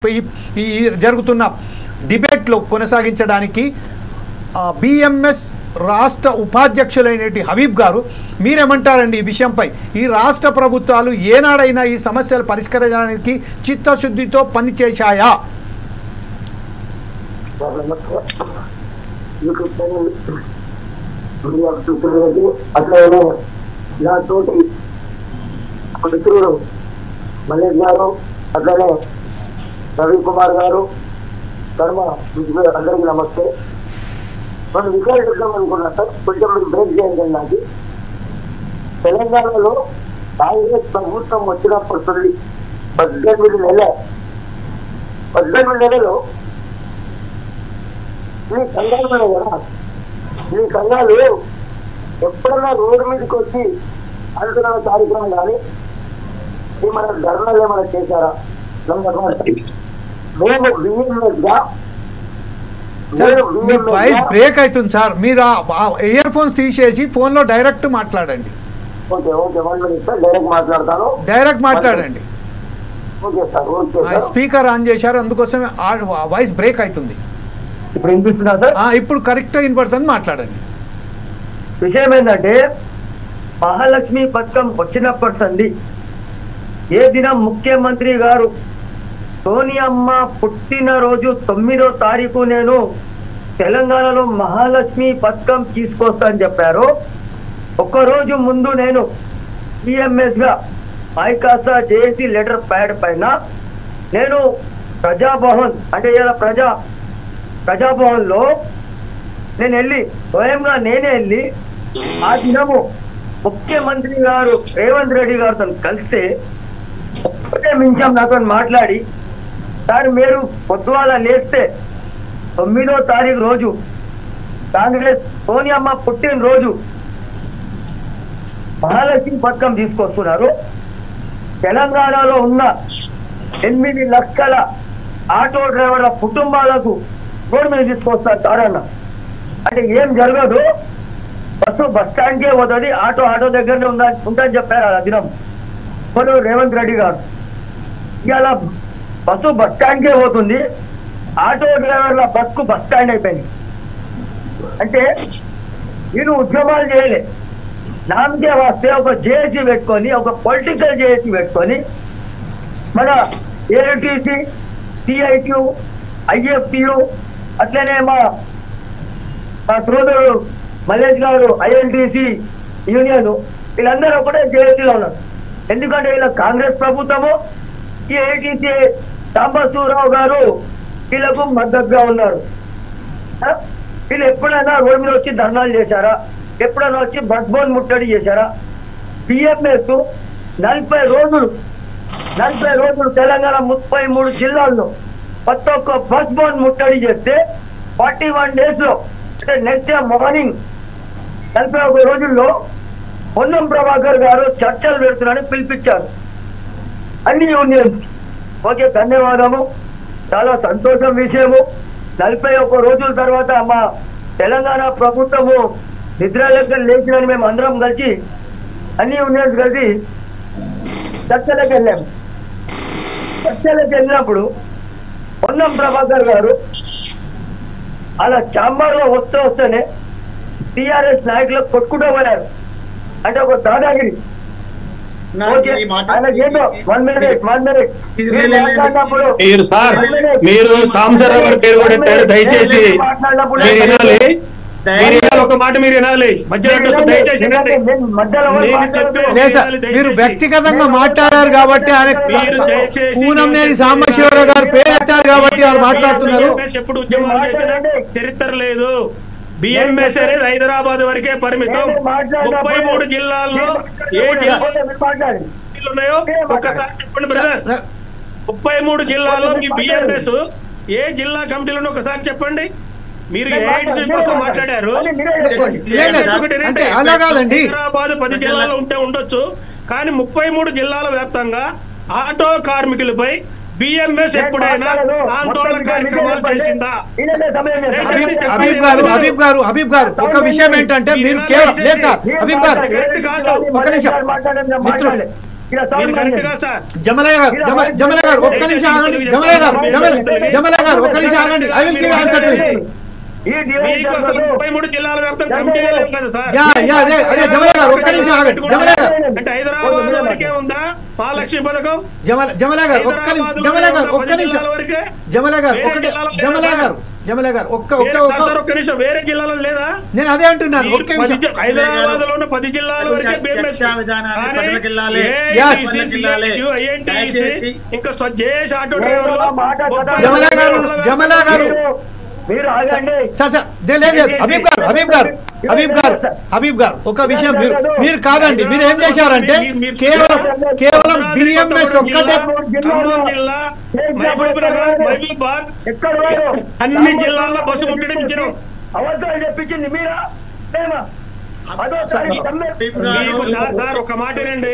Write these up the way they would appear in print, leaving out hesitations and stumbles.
ఈ జరుగుతున్న డిబేట్లో కొనసాగించడానికి బిఎంఎస్ రాష్ట్ర ఉపాధ్యక్షులైనటి హబీబ్ గారు మీరేమంటారండి ఈ విషయంపై? ఈ రాష్ట్ర ప్రభుత్వాలు ఏనాడైనా ఈ సమస్యలు పరిష్కరించడానికి చిత్తశుద్ధితో పనిచేశాయా? మల్లేష్ గారు అట్లనే రవి కుమార్ గారు కర్మ అందరికీ నమస్తే. రెండు విషయాలు చెప్తాం అనుకున్నా సార్, కొంచెం మీరు బ్రేక్ చేయండి. నాకు తెలంగాణలో కాంగ్రెస్ ప్రభుత్వం వచ్చినప్పుడు 18 నెలలో ఈ సంఘాలు ఉన్నాయి కదా, ఈ సంఘాలు ఎప్పుడన్నా రోడ్డు మీదకి వచ్చి అనుకున్న కార్యక్రమం కానీ ఏమైనా ధర్నాలు ఏమైనా చేశారా? వాయిస్ బ్రేక్ అవుతుంది సార్, మీరు ఇయర్ ఫోన్స్ తీసేసి ఫోన్ లో డైరెక్ట్ మాట్లాడండి. Okay okay, 1 minute sir, direct మాట్లాడండి. Okay sir, okay. Speaker on చేశారు, అందుకోసం వాయిస్ బ్రేక్ అవుతుంది. ఇప్పుడు వినిపిస్తున్నా సార్? ఇప్పుడు కరెక్ట్ గా వినపడుతుంది, మాట్లాడండి. విషయం ఏంటంటే, మహాలక్ష్మి పథకం వచ్చినప్పటి సంది ఏ దినం ముఖ్యమంత్రి గారు సోనియమ్మ పుట్టినరోజు 9వ తారీఖు నేను తెలంగాణలో మహాలక్ష్మి పథకం తీసుకొస్తా అని చెప్పారు. ఒక్కరోజు ముందు నేను పిఎంఎస్ గా ఐకాసా జేఏసీ లెటర్ ప్యాడ్ పైన నేను ప్రజాభవన్ అంటే ఇలా ప్రజాభవన్ లో నేను వెళ్ళి స్వయంగా నేనే వెళ్ళి ఆ దినము ముఖ్యమంత్రి గారు రేవంత్ రెడ్డి గారితో కలిస్తే ఒక్కటే నిమిషం నాతో మాట్లాడి, సార్ మీరు పొద్దువాల లేస్తే 9వ తారీఖు రోజు కాంగ్రెస్ సోనియమ్మ పుట్టినరోజు మహాలక్ష్మి పథకం తీసుకొస్తున్నారు. తెలంగాణలో ఉన్న 8 లక్షల ఆటో డ్రైవర్ల కుటుంబాలకు రోడ్డు మీద తీసుకొస్తారు సార్ అన్న. అంటే ఏం జరగదు, బస్సు బస్ స్టాండ్కే పోతుంది, ఆటో దగ్గరనే ఉందని చెప్పారు ఆ దినం ఇప్పుడు రేవంత్ రెడ్డి గారు. ఇవాళ బస్సు బస్ స్టాండ్కే పోతుంది, ఆటో డ్రైవర్ల బస్కు బస్ స్టాండ్ అయిపోయింది. అంటే వీరు ఉద్యమాలు చేయలే, నామకే వస్తే ఒక జేఏసీ పెట్టుకొని, ఒక పొలిటికల్ జేఏసీ పెట్టుకొని మన ఏఐటీసీ, సిఐటియు, ఐఎఫ్టియు, అట్లనే మా సోదరుడు మల్లేష్ గారు ఐఎన్టీసీ యూనియన్, వీళ్ళందరూ ఒకటే జేఏసీలో ఉన్నారు. ఎందుకంటే వీళ్ళ కాంగ్రెస్ ప్రభుత్వము, ఈ ఏఐటీసీ సాంబశివరావు గారు వీళ్ళకు మద్దతుగా ఉన్నారు. వీళ్ళు ఎప్పుడైనా రోడ్డు మీద వచ్చి ధర్నాలు చేశారా? ఎప్పుడైనా వచ్చి బస్ బోన్ ముట్టడి చేశారా? పిఎంఎస్ 40 రోజులు తెలంగాణ 33 జిల్లాల్లో ప్రతి ఒక్క బస్ బోన్ ముట్టడి చేస్తే 41 days లో అంటే నెక్స్ట్ డే మార్నింగ్ 41 రోజుల్లో పొన్నం ప్రభాకర్ గారు చర్చలు పెడుతున్నారని పిలిపించారు అన్ని యూనియన్స్. ఓకే, ధన్యవాదము, చాలా సంతోషం విషయము. 41 రోజుల తర్వాత మా తెలంగాణ ప్రభుత్వము నిద్ర లెక్కలు లేచిందని మేము అందరం కలిసి అన్ని యూనియన్స్ కలిసి చర్చలకు వెళ్ళాము. చర్చలకు వెళ్ళినప్పుడు పొన్నం ప్రభాకర్ గారు అలా ఛాంబర్ లో వస్తేనే టిఆర్ఎస్ నాయకులకు కొట్టుకుంటూ పోయారు. అంటే ఒక దాదాగిరి. మీరు సాంబశివరావు పేరు కూడా పెట్టారు, దయచేసి ఒక మాట మీరు వినాలి. మీరు వ్యక్తిగతంగా మాట్లాడారు కాబట్టి ఆయన పూనంనేని సాంబశివరావు గారు పేరు ఎత్తారు కాబట్టి వారు మాట్లాడుతున్నారు. ఎప్పుడు ఉద్యమాలు చేసిన చరిత్ర లేదు. బిఎంఎస్ అనేది హైదరాబాద్ వరకే పరిమితం. 33 జిల్లాల్లో ఏ జిల్లాలు ఉన్నాయో ఒక్కసారి చెప్పండి బ్రదర్. 33 జిల్లాల్లో బిఎంఎస్ ఏ జిల్లా కమిటీలను ఒకసారి చెప్పండి. మీరు మాట్లాడారు, హైదరాబాద్ 10 జిల్లాలో ఉంటే ఉండొచ్చు, కానీ 33 జిల్లాల వ్యాప్తంగా ఆటో కార్మికులపై బిఎంఎస్ ఎప్పుడైనా ఆందోళన కార్యక్రమాలు చేసిందా? హబీబ్ గారు ఒక విషయం ఏంటంటే, మీరు కేవలం హబీబ్ గారు ఒక నిమిషం మీరు కరెక్ట్ గా సార్. జమలయ్య గారు ఒక్క నిమిషం ఆగండి. జమలయ్య గారు ఒక్క నిమిషం ఆగండి. I will give answer to you. మీకు అసలు 33 జిల్లాల వ్యాప్తంగా కమిటీగా లేవు కదా సార్. అదే జమలయ్య గారు ఒక్క నిమిషం ఆగండి. జమలయ్య గారు అంటే హైదరాబాద్ వరకే ఉందా మహాలక్ష్మి పథకం? జమలయ్య గారు ఒక్క నిమిషం. జమలయ్య గారు ఒక్క నిమిషం. జమలయ్య గారు ఒక్క నిమిషం. వేరే జిల్లాలో లేదా? నేను అదే అంటున్నాను. ఒక్క నిమిషం. హైదరాబాద్ లో ఉన్న 10 జిల్లాల వరకే ఇంకా స్వదేశ్ ఆటో డ్రైవర్లు. జమలయ్య గారు మీరు ఆగండి సార్. హబీబ్ గారు ఒక విషయం మీరు కాదండి. మీరు ఏం చేశారంటే కేవలం బిఎంఎస్ ఒక్కటే అన్ని జిల్లాల్లో బస్సు ముట్టడించారు. అబద్ధాలు చెప్పించింది మీరా? ఒక మాట రండి.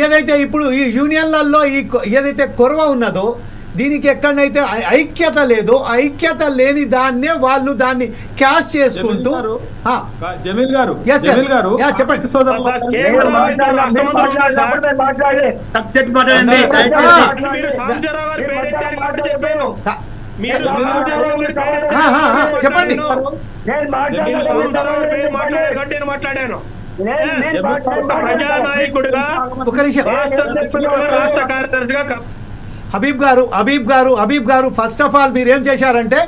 ఏదైతే ఇప్పుడు ఈ యూనియన్లలో ఏదైతే కొరవ ఉన్నదో దీనికి ఎక్కడైతే ఐక్యత లేదో ఐక్యత లేని దాన్నే వాళ్ళు దాన్ని క్యాష్ చేసుకుంటూ జమీల్ గారు చెప్పండి. చెప్పండి. మాట్లాడాను ప్రజానాయకుడిగా రాష్ట్ర కార్యదర్శిగా. హబీబ్ గారు ఫస్ట్ ఆఫ్ ఆల్ మీరు ఏం చేశారంటే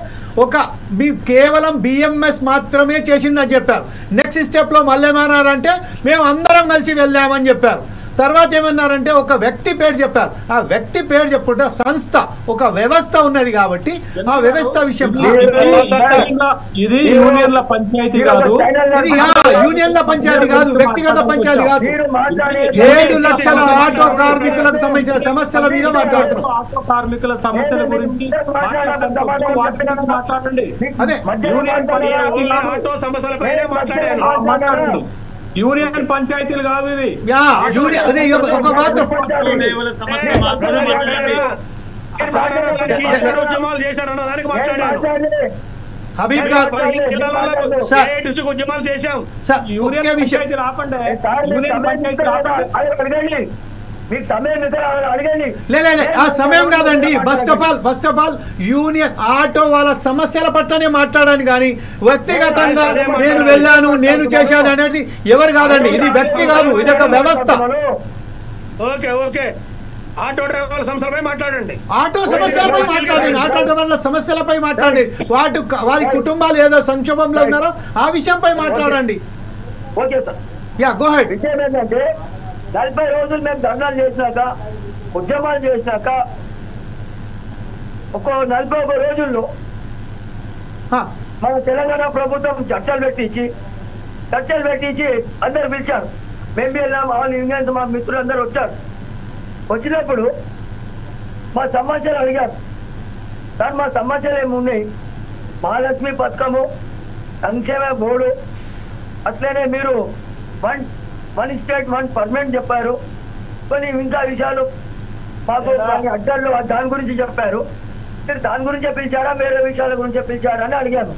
కేవలం బిఎంఎస్ మాత్రమే చేసిందని చెప్పారు. నెక్స్ట్ స్టెప్ లో మళ్ళీ ఏమన్నారంటే మేము అందరం కలిసి వెళ్ళామని చెప్పారు. తర్వాత ఏమన్నారంటే ఒక వ్యక్తి పేరు చెప్పారు. ఆ వ్యక్తి పేరు చెప్పుకుంటే సంస్థ ఒక వ్యవస్థ ఉన్నది కాబట్టి ఆ వ్యవస్థ విషయం ఇది యూనియన్ల పంచాయతీ కాదు. ఇది యూనియన్ల పంచాయతీ కాదు, వ్యక్తిగత పంచాయతీ కాదు. 7 లక్షల ఆటో కార్మికులకు సంబంధించిన సమస్యల మీద మాట్లాడుతున్నాం. ఆటో కార్మికుల సమస్యల గురించి మాట్లాడండి. అదే ఆటో సమస్యలపై మాట్లాడాను. యూనియన్ పంచాయతీలు కాదు ఇవి. ఉద్యమాలు చేశారన్న దానికి మాట్లాడాను. హబీబ్ గారు ఉద్యమాలు చేశాం. యూనియన్ పంచాయతీ రాపండి. యూనియన్ పంచాయతీ రాపండి. ఆ సమయం కాదండి. First of all union auto వాళ్ళ సమస్యల పట్లనే మాట్లాడాను కానీ వ్యక్తిగతంగా నేను వెళ్ళాను నేను చేశాను అనేది ఎవరు కాదండి. ఇది వ్యక్తి కాదు, ఇది ఒక వ్యవస్థ. ఓకే ఆటో డ్రైవర్ల సమస్యలపై మాట్లాడండి. ఆటో డ్రైవర్ల సమస్యలపై మాట్లాడండి. వారి కుటుంబాలు ఏదో సంక్షోభంలో ఉన్నారో ఆ విషయంపై మాట్లాడండి. Okay sir. Go head. విషయం ఏంటంటే 40 రోజులు మేము ధర్నాలు చేసినాక ఉద్యమాలు చేసినాక ఒక 41 రోజుల్లో మన తెలంగాణ ప్రభుత్వం చర్చలు పెట్టించి అందరు పిలిచారు. మేము వెళ్ళాం, ఆల్ యూనియన్స్ మా మిత్రులందరూ వచ్చారు. వచ్చినప్పుడు మా సమస్యలు అడిగారు. సార్ మా సమస్యలు ఏమున్నాయి? మహాలక్ష్మి పథకము, సంక్షేమ బోర్డు, అట్లనే మీరు వన్ స్టేట్ వన్ పర్మనెంట్ చెప్పారు. కొన్ని ఇంకా విషయాలు మాకు అడ్డల్లో దాని గురించి చెప్పారు. మీరు దాని గురించే పిలిచారా వేరే విషయాల గురించే పిలిచారా అని అడిగాను.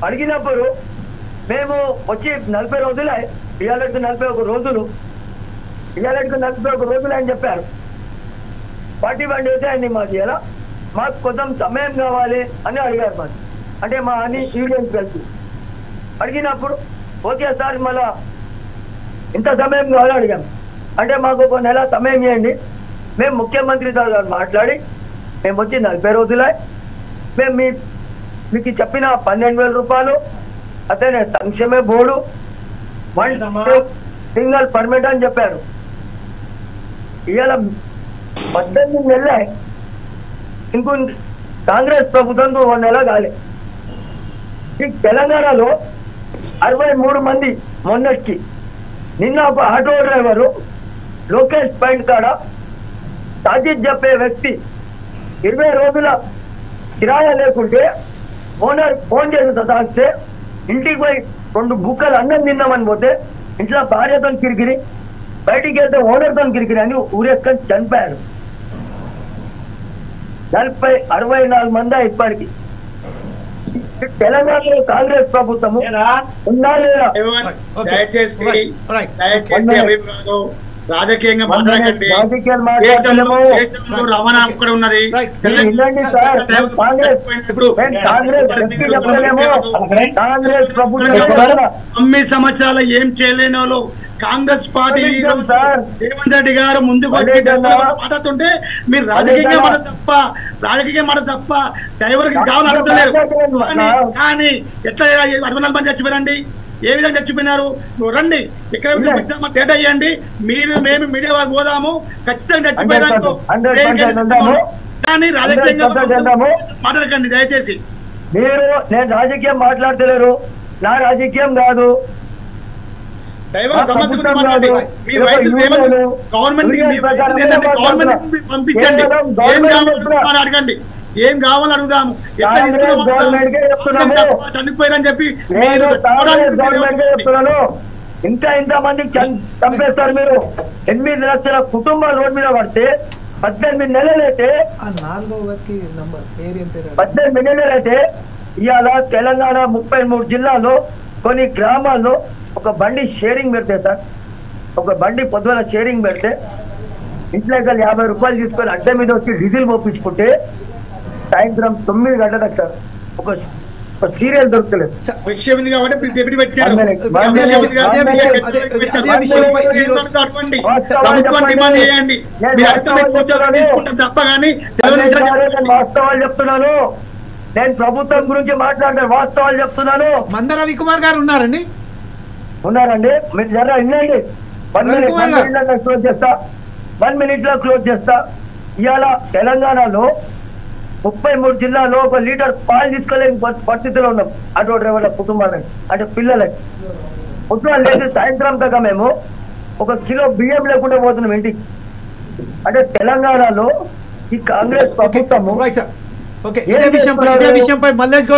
అడిగినప్పుడు మేము వచ్చి 40 రోజులే, ఇవాళకి 41 రోజులు అని చెప్పారు. 41 days అయింది మాకు. ఇలా మాకు కొంచెం సమయం కావాలి అని అడిగారు. మాకు అంటే మా అన్ని యూనియన్స్ కలిసి అడిగినప్పుడు ఓకే సార్ మళ్ళా ఇంత సమయం కావాలో అడిగాం. అంటే మాకు ఒక నెల సమయం ఇవ్వండి, మేము ముఖ్యమంత్రితో మాట్లాడి మేము వచ్చి 40 రోజులే మేము మీకు చెప్పిన 12,000 రూపాయలు అతనే సంక్షేమ బోర్డు, 1 సింగిల్ పర్మిట్ అని చెప్పారు. ఇవాళ 18 నెలలే, ఇంకో కాంగ్రెస్ ప్రభుత్వం 1 నెల కాలే. ఈ తెలంగాణలో 63 మంది మొన్నటికి. నిన్న ఒక ఆటో డ్రైవరు లోకేష్ పాయింట్ కాడ తాజీద్ చెప్పే వ్యక్తి 20 రోజుల కిరాయా లేకుంటే ఓనర్ ఫోన్ చేసి సతాస్తే ఇంటికి పోయి 2 బుక్కలు అన్నం తిన్నామని పోతే ఇంట్లో భార్యతో కిరికిరి, బయటికి వెళ్తే ఓనర్తో కిరికిరి అని ఊరేసుకొని చనిపోయారు. 64 మంది ఇప్పటికి. తెలంగాణలో కాంగ్రెస్ ప్రభుత్వము ఉందా లేదా? దయచేసి అభిప్రాయం రాజకీయంగా మాట్లాడకండి. దేశంలో రవాణా కూడా ఉన్నది. కాంగ్రెస్ ప్రభుత్వం 9 సంవత్సరాలు ఏం చేయలేని వాళ్ళు కాంగ్రెస్ పార్టీ రేవంత్ రెడ్డి గారు ముందుకు వచ్చి మాట్లాడుతుంటే మీరు రాజకీయంగా మాట తప్ప డ్రైవర్ కావాలని అడుగుతలేరు. కానీ ఎట్లా 64 మంది చచ్చిపోయారండి? ఏ విధంగా చచ్చిపోయినారు? నువ్వు రండి, ఇక్కడ డేటా ఇవ్వండి. మేము మీడియా వారు పోదాము, ఖచ్చితంగా చచ్చిపోయారు. కానీ రాజకీయంగా మాట్లాడకండి దయచేసి. నేను రాజకీయం మాట్లాడతలేరు, నా రాజకీయం కాదు. పంపించండి, అడగండి, ఏం కావాలని అడుగుదాము. ఎట్లా చనిపోయారని చెప్పి చెప్తున్నాను. ఇంత మంది చంపేస్తారు మీరు. 8 లక్షల కుటుంబాలు రోడ్ మీద పడితే 18 నెలలైతే 18 నెలలైతే ఇవాళ తెలంగాణ 33 జిల్లాల్లో కొన్ని గ్రామాల్లో ఒక బండి షేరింగ్ పెడితే సార్, ఒక బండి పొద్దున షేరింగ్ పెడితే ఇంట్లో 50 రూపాయలు తీసుకొని అడ్డ మీద వచ్చి డీజిల్ పోపించుకుంటే సాయంత్రం 9 గంటలకు సార్ ఒక సీరియల్ దొరకలేదు. వాస్తవాలు చెప్తున్నాను, నేను ప్రభుత్వం గురించి మాట్లాడతాను, వాస్తవాలు చెప్తున్నాను. మంద రవికుమార్ గారు ఉన్నారండి? మీరు జర వినండి. 1 మినిట్ లో క్లోజ్ చేస్తా. ఇవాళ తెలంగాణలో 33 జిల్లాలో 1 లీటర్ పాలు తీసుకోలేని పరిస్థితిలో ఉన్నాం ఆటో డ్రైవర్ల కుటుంబాలకి, అంటే పిల్లలకి. ఉద్యోగాలు లేదు, సాయంత్రం దాకా మేము 1 కిలో బియ్యం లేకుండా పోతున్నాం ఇంటికి. అంటే తెలంగాణలో ఈ కాంగ్రెస్ ప్రభుత్వము ఇదే విషయంపై మల్లేష్ గౌడ్